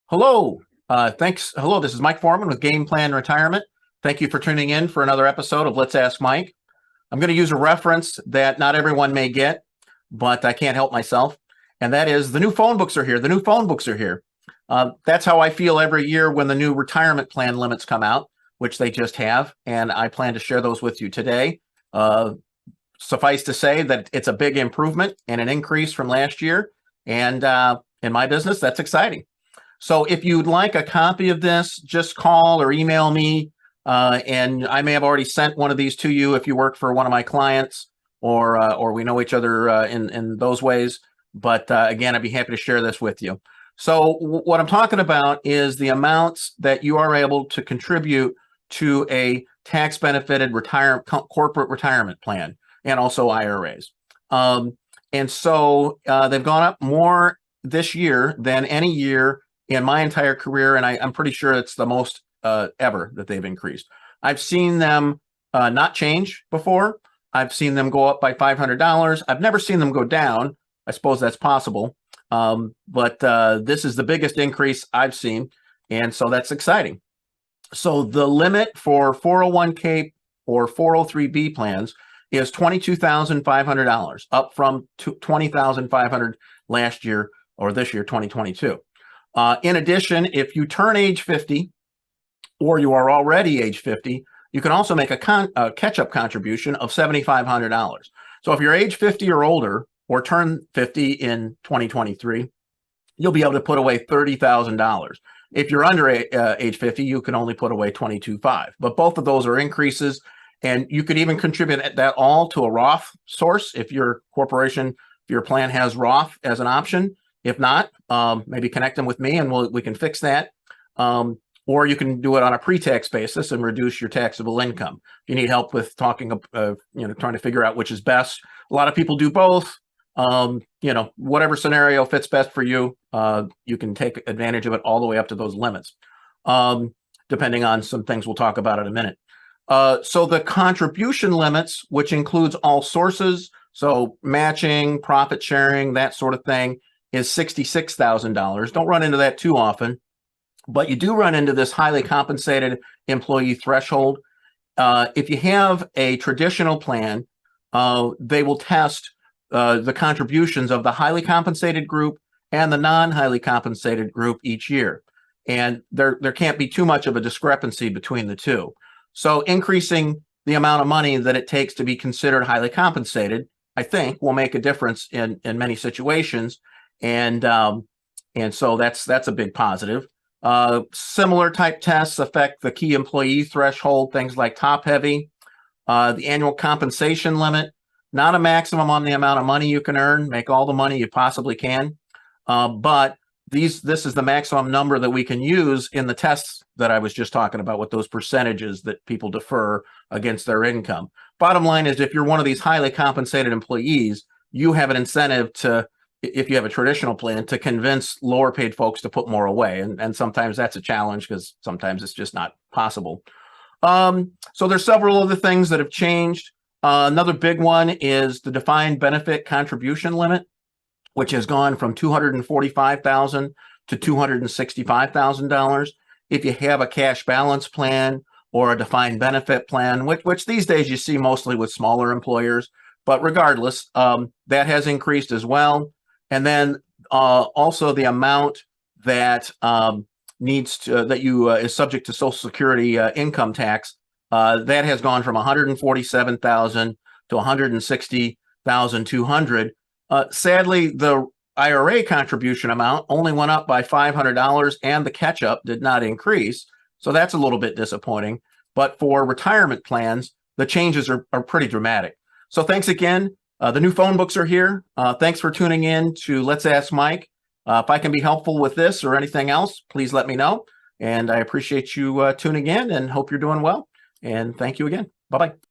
Hello. Thanks. Hello, this is Mike Foreman with Game Plan Retirement. Thank you for tuning in for another episode of Let's Ask Mike. I'm going to use a reference that not everyone may get, but I can't help myself. And that is the new phone books are here. The new phone books are here. That's how I feel every year when the new retirement plan limits come out, which they just have. And I plan to share those with you today. Suffice to say that it's a big improvement and an increase from last year. And in my business, that's exciting. So if you'd like a copy of this, just call or email me. And I may have already sent one of these to you if you work for one of my clients or we know each other in those ways. But again, I'd be happy to share this with you. So what I'm talking about is the amounts that you are able to contribute to a tax benefited corporate retirement plan and also IRAs. And so they've gone up more this year than any year in my entire career, and I'm pretty sure it's the most ever that they've increased. I've seen them not change before. I've seen them go up by $500. I've never seen them go down. I suppose that's possible, but this is the biggest increase I've seen, and so that's exciting. So the limit for 401k or 403b plans is $22,500, up from $20,500 last year or this year, 2022. In addition, if you turn age 50 or you are already age 50, you can also make a catch-up contribution of $7,500. So if you're age 50 or older or turn 50 in 2023, you'll be able to put away $30,000. If you're under age 50, you can only put away $22,500. But both of those are increases, and you could even contribute that all to a Roth source if your corporation, if your plan has Roth as an option. If not, maybe connect them with me and we can fix that. Or you can do it on a pre-tax basis and reduce your taxable income. If you need help with trying to figure out which is best. A lot of people do both. Whatever scenario fits best for you, you can take advantage of it all the way up to those limits, depending on some things we'll talk about in a minute. So the contribution limits, which includes all sources, so matching, profit sharing, that sort of thing, is $66,000. Don't run into that too often, but you do run into this highly compensated employee threshold. If you have a traditional plan, they will test the contributions of the highly compensated group and the non-highly compensated group each year. And there can't be too much of a discrepancy between the two. So increasing the amount of money that it takes to be considered highly compensated, I think, will make a difference in many situations. And so that's a big positive. Similar type tests affect the key employee threshold, things like top heavy, the annual compensation limit, not a maximum on the amount of money you can earn, make all the money you possibly can. But this is the maximum number that we can use in the tests that I was just talking about with those percentages that people defer against their income. Bottom line is, if you're one of these highly compensated employees, you have an incentive to, if you have a traditional plan, to convince lower paid folks to put more away. And sometimes that's a challenge because sometimes it's just not possible. So there's several other things that have changed. Another big one is the defined benefit contribution limit, which has gone from $245,000 to $265,000. If you have a cash balance plan or a defined benefit plan, which these days you see mostly with smaller employers, but regardless, that has increased as well. And then also the amount that is subject to Social Security income tax, that has gone from $147,000 to $160,200. Sadly, the IRA contribution amount only went up by $500, and the catch-up did not increase. So that's a little bit disappointing. But for retirement plans, the changes are pretty dramatic. So thanks again. The new phone books are here. Thanks for tuning in to Let's Ask Mike. If I can be helpful with this or anything else, please let me know. And I appreciate you tuning in and hope you're doing well. And thank you again. Bye-bye.